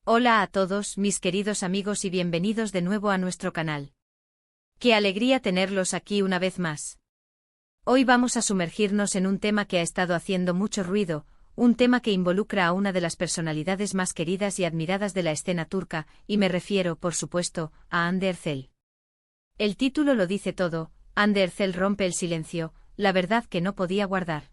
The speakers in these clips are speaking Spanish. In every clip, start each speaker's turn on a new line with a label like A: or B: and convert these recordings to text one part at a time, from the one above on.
A: Hola a todos, mis queridos amigos, y bienvenidos de nuevo a nuestro canal. ¡Qué alegría tenerlos aquí una vez más! Hoy vamos a sumergirnos en un tema que ha estado haciendo mucho ruido, un tema que involucra a una de las personalidades más queridas y admiradas de la escena turca, y me refiero, por supuesto, a Hande Erçel. El título lo dice todo: Hande Erçel rompe el silencio, la verdad que no podía guardar.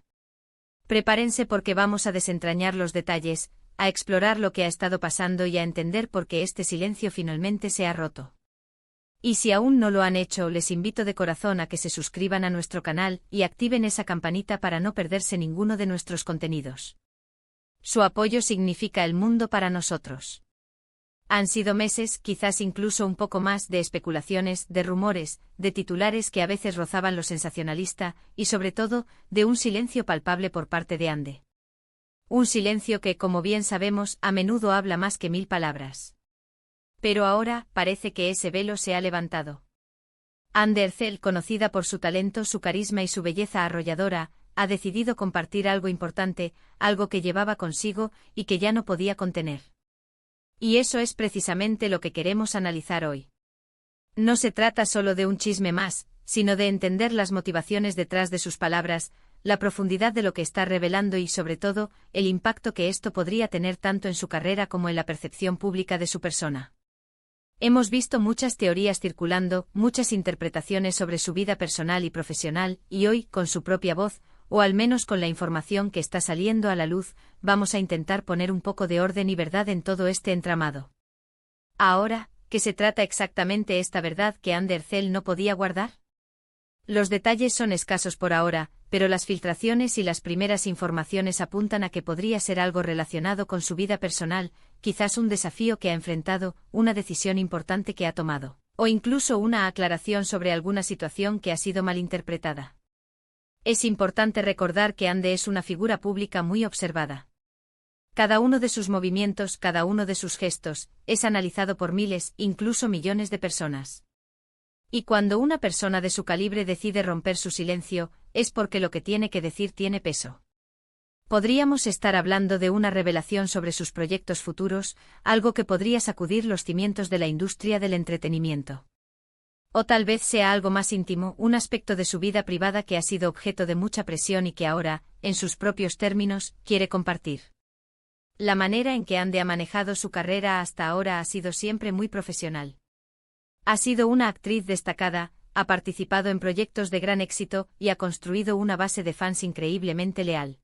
A: Prepárense porque vamos a desentrañar los detalles, a explorar lo que ha estado pasando y a entender por qué este silencio finalmente se ha roto. Y si aún no lo han hecho, les invito de corazón a que se suscriban a nuestro canal y activen esa campanita para no perderse ninguno de nuestros contenidos. Su apoyo significa el mundo para nosotros. Han sido meses, quizás incluso un poco más, de especulaciones, de rumores, de titulares que a veces rozaban lo sensacionalista, y sobre todo, de un silencio palpable por parte de Hande. Un silencio que, como bien sabemos, a menudo habla más que 1000 palabras. Pero ahora, parece que ese velo se ha levantado. Hande Erçel, conocida por su talento, su carisma y su belleza arrolladora, ha decidido compartir algo importante, algo que llevaba consigo y que ya no podía contener. Y eso es precisamente lo que queremos analizar hoy. No se trata solo de un chisme más, sino de entender las motivaciones detrás de sus palabras, la profundidad de lo que está revelando y, sobre todo, el impacto que esto podría tener tanto en su carrera como en la percepción pública de su persona. Hemos visto muchas teorías circulando, muchas interpretaciones sobre su vida personal y profesional, y hoy, con su propia voz, o al menos con la información que está saliendo a la luz, vamos a intentar poner un poco de orden y verdad en todo este entramado. Ahora, ¿qué se trata exactamente esta verdad que Hande Erçel no podía guardar? Los detalles son escasos por ahora, pero las filtraciones y las primeras informaciones apuntan a que podría ser algo relacionado con su vida personal, quizás un desafío que ha enfrentado, una decisión importante que ha tomado, o incluso una aclaración sobre alguna situación que ha sido malinterpretada. Es importante recordar que Hande es una figura pública muy observada. Cada uno de sus movimientos, cada uno de sus gestos, es analizado por miles, incluso millones de personas. Y cuando una persona de su calibre decide romper su silencio, es porque lo que tiene que decir tiene peso. Podríamos estar hablando de una revelación sobre sus proyectos futuros, algo que podría sacudir los cimientos de la industria del entretenimiento. O tal vez sea algo más íntimo, un aspecto de su vida privada que ha sido objeto de mucha presión y que ahora, en sus propios términos, quiere compartir. La manera en que Hande ha manejado su carrera hasta ahora ha sido siempre muy profesional. Ha sido una actriz destacada, ha participado en proyectos de gran éxito y ha construido una base de fans increíblemente leal.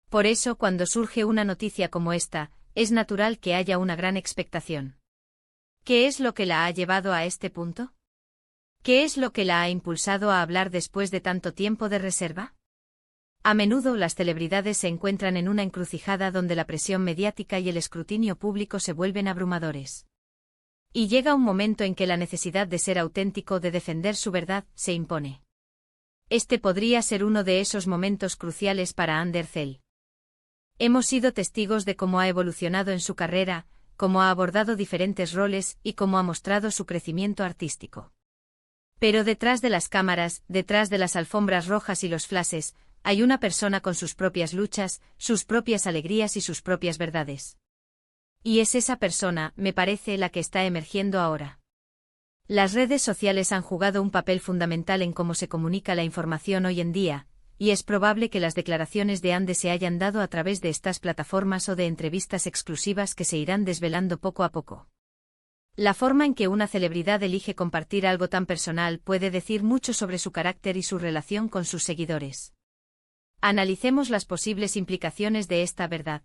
A: Por eso, cuando surge una noticia como esta, es natural que haya una gran expectación. ¿Qué es lo que la ha llevado a este punto? ¿Qué es lo que la ha impulsado a hablar después de tanto tiempo de reserva? A menudo las celebridades se encuentran en una encrucijada donde la presión mediática y el escrutinio público se vuelven abrumadores. Y llega un momento en que la necesidad de ser auténtico, de defender su verdad, se impone. Este podría ser uno de esos momentos cruciales para Hande Erçel. Hemos sido testigos de cómo ha evolucionado en su carrera, cómo ha abordado diferentes roles y cómo ha mostrado su crecimiento artístico. Pero detrás de las cámaras, detrás de las alfombras rojas y los flashes, hay una persona con sus propias luchas, sus propias alegrías y sus propias verdades. Y es esa persona, me parece, la que está emergiendo ahora. Las redes sociales han jugado un papel fundamental en cómo se comunica la información hoy en día, y es probable que las declaraciones de Hande se hayan dado a través de estas plataformas o de entrevistas exclusivas que se irán desvelando poco a poco. La forma en que una celebridad elige compartir algo tan personal puede decir mucho sobre su carácter y su relación con sus seguidores. Analicemos las posibles implicaciones de esta verdad.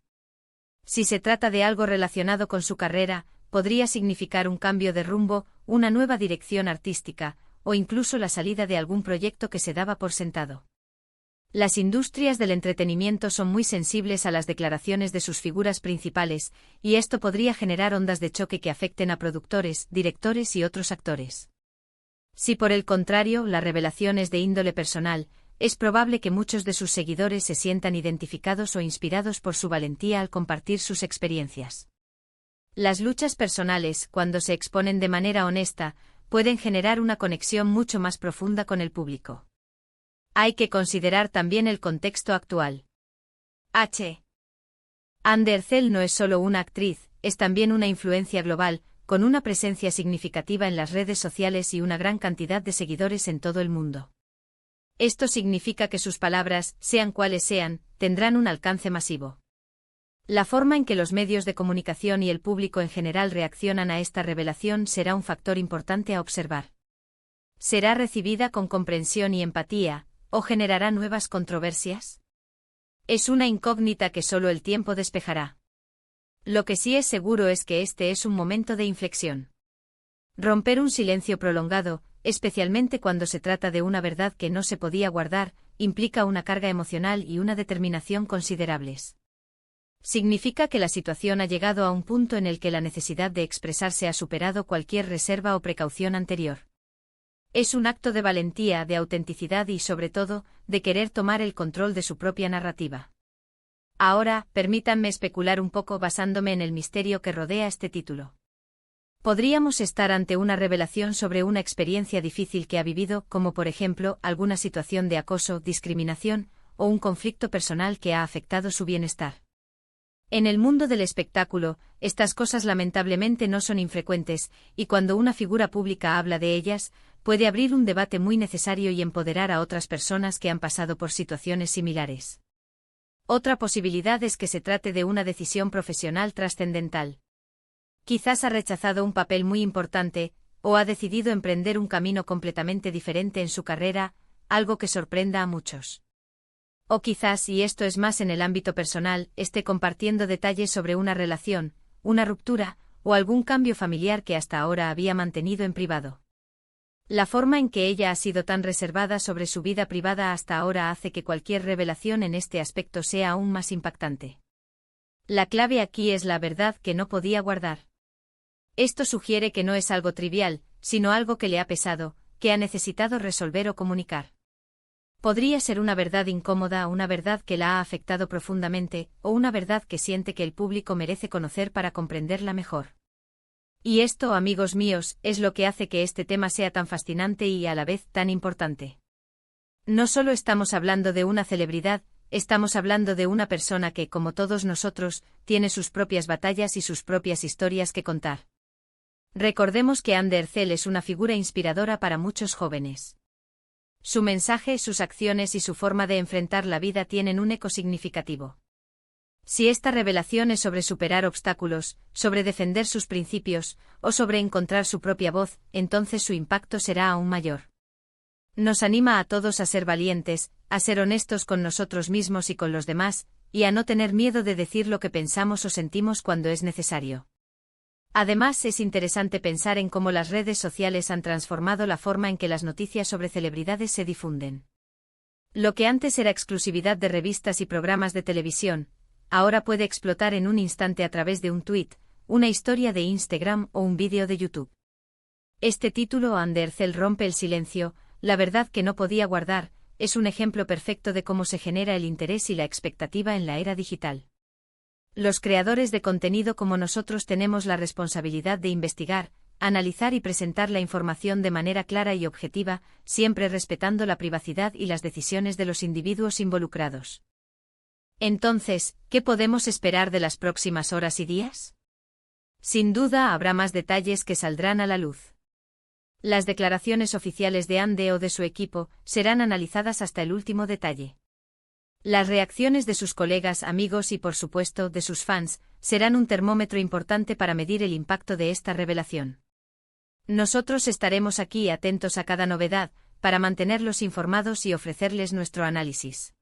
A: Si se trata de algo relacionado con su carrera, podría significar un cambio de rumbo, una nueva dirección artística, o incluso la salida de algún proyecto que se daba por sentado. Las industrias del entretenimiento son muy sensibles a las declaraciones de sus figuras principales, y esto podría generar ondas de choque que afecten a productores, directores y otros actores. Si por el contrario la revelación es de índole personal, es probable que muchos de sus seguidores se sientan identificados o inspirados por su valentía al compartir sus experiencias. Las luchas personales, cuando se exponen de manera honesta, pueden generar una conexión mucho más profunda con el público. Hay que considerar también el contexto actual. Hande Erçel no es solo una actriz, es también una influencia global, con una presencia significativa en las redes sociales y una gran cantidad de seguidores en todo el mundo. Esto significa que sus palabras, sean cuales sean, tendrán un alcance masivo. La forma en que los medios de comunicación y el público en general reaccionan a esta revelación será un factor importante a observar. ¿Será recibida con comprensión y empatía, o generará nuevas controversias? Es una incógnita que solo el tiempo despejará. Lo que sí es seguro es que este es un momento de inflexión. Romper un silencio prolongado, especialmente cuando se trata de una verdad que no se podía guardar, implica una carga emocional y una determinación considerables. Significa que la situación ha llegado a un punto en el que la necesidad de expresarse ha superado cualquier reserva o precaución anterior. Es un acto de valentía, de autenticidad y, sobre todo, de querer tomar el control de su propia narrativa. Ahora, permítanme especular un poco basándome en el misterio que rodea este título. Podríamos estar ante una revelación sobre una experiencia difícil que ha vivido, como por ejemplo, alguna situación de acoso, discriminación, o un conflicto personal que ha afectado su bienestar. En el mundo del espectáculo, estas cosas lamentablemente no son infrecuentes, y cuando una figura pública habla de ellas, puede abrir un debate muy necesario y empoderar a otras personas que han pasado por situaciones similares. Otra posibilidad es que se trate de una decisión profesional trascendental. Quizás ha rechazado un papel muy importante, o ha decidido emprender un camino completamente diferente en su carrera, algo que sorprenda a muchos. O quizás, y esto es más en el ámbito personal, esté compartiendo detalles sobre una relación, una ruptura, o algún cambio familiar que hasta ahora había mantenido en privado. La forma en que ella ha sido tan reservada sobre su vida privada hasta ahora hace que cualquier revelación en este aspecto sea aún más impactante. La clave aquí es la verdad que no podía guardar. Esto sugiere que no es algo trivial, sino algo que le ha pesado, que ha necesitado resolver o comunicar. Podría ser una verdad incómoda, una verdad que la ha afectado profundamente, o una verdad que siente que el público merece conocer para comprenderla mejor. Y esto, amigos míos, es lo que hace que este tema sea tan fascinante y a la vez tan importante. No solo estamos hablando de una celebridad, estamos hablando de una persona que, como todos nosotros, tiene sus propias batallas y sus propias historias que contar. Recordemos que Anne Derzel es una figura inspiradora para muchos jóvenes. Su mensaje, sus acciones y su forma de enfrentar la vida tienen un eco significativo. Si esta revelación es sobre superar obstáculos, sobre defender sus principios, o sobre encontrar su propia voz, entonces su impacto será aún mayor. Nos anima a todos a ser valientes, a ser honestos con nosotros mismos y con los demás, y a no tener miedo de decir lo que pensamos o sentimos cuando es necesario. Además, es interesante pensar en cómo las redes sociales han transformado la forma en que las noticias sobre celebridades se difunden. Lo que antes era exclusividad de revistas y programas de televisión, ahora puede explotar en un instante a través de un tuit, una historia de Instagram o un vídeo de YouTube. Este título, Anne Derzel rompe el silencio, la verdad que no podía guardar, es un ejemplo perfecto de cómo se genera el interés y la expectativa en la era digital. Los creadores de contenido como nosotros tenemos la responsabilidad de investigar, analizar y presentar la información de manera clara y objetiva, siempre respetando la privacidad y las decisiones de los individuos involucrados. Entonces, ¿qué podemos esperar de las próximas horas y días? Sin duda habrá más detalles que saldrán a la luz. Las declaraciones oficiales de Anne o de su equipo serán analizadas hasta el último detalle. Las reacciones de sus colegas, amigos y por supuesto de sus fans serán un termómetro importante para medir el impacto de esta revelación. Nosotros estaremos aquí atentos a cada novedad, para mantenerlos informados y ofrecerles nuestro análisis.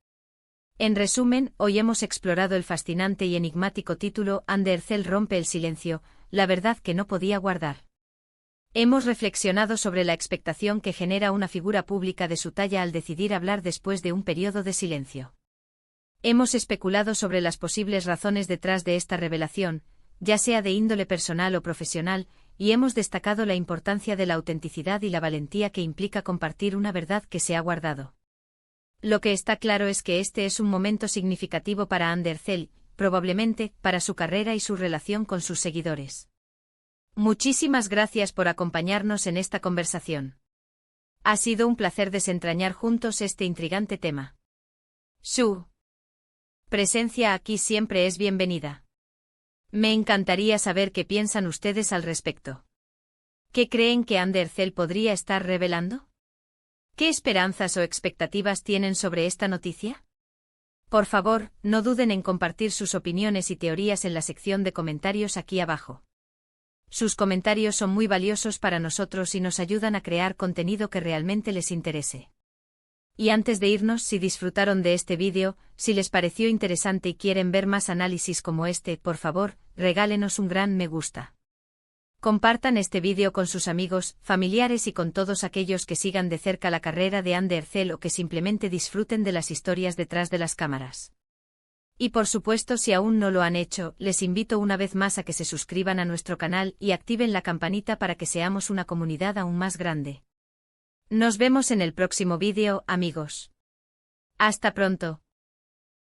A: En resumen, hoy hemos explorado el fascinante y enigmático título Anne Derzel rompe el silencio, la verdad que no podía guardar. Hemos reflexionado sobre la expectación que genera una figura pública de su talla al decidir hablar después de un periodo de silencio. Hemos especulado sobre las posibles razones detrás de esta revelación, ya sea de índole personal o profesional, y hemos destacado la importancia de la autenticidad y la valentía que implica compartir una verdad que se ha guardado. Lo que está claro es que este es un momento significativo para Anne Derzel, probablemente para su carrera y su relación con sus seguidores. Muchísimas gracias por acompañarnos en esta conversación. Ha sido un placer desentrañar juntos este intrigante tema. Su presencia aquí siempre es bienvenida. Me encantaría saber qué piensan ustedes al respecto. ¿Qué creen que Undercell podría estar revelando? ¿Qué esperanzas o expectativas tienen sobre esta noticia? Por favor, no duden en compartir sus opiniones y teorías en la sección de comentarios aquí abajo. Sus comentarios son muy valiosos para nosotros y nos ayudan a crear contenido que realmente les interese. Y antes de irnos, si disfrutaron de este vídeo, si les pareció interesante y quieren ver más análisis como este, por favor, regálenos un gran me gusta. Compartan este vídeo con sus amigos, familiares y con todos aquellos que sigan de cerca la carrera de Undercell o que simplemente disfruten de las historias detrás de las cámaras. Y por supuesto, si aún no lo han hecho, les invito una vez más a que se suscriban a nuestro canal y activen la campanita para que seamos una comunidad aún más grande. Nos vemos en el próximo vídeo, amigos. Hasta pronto.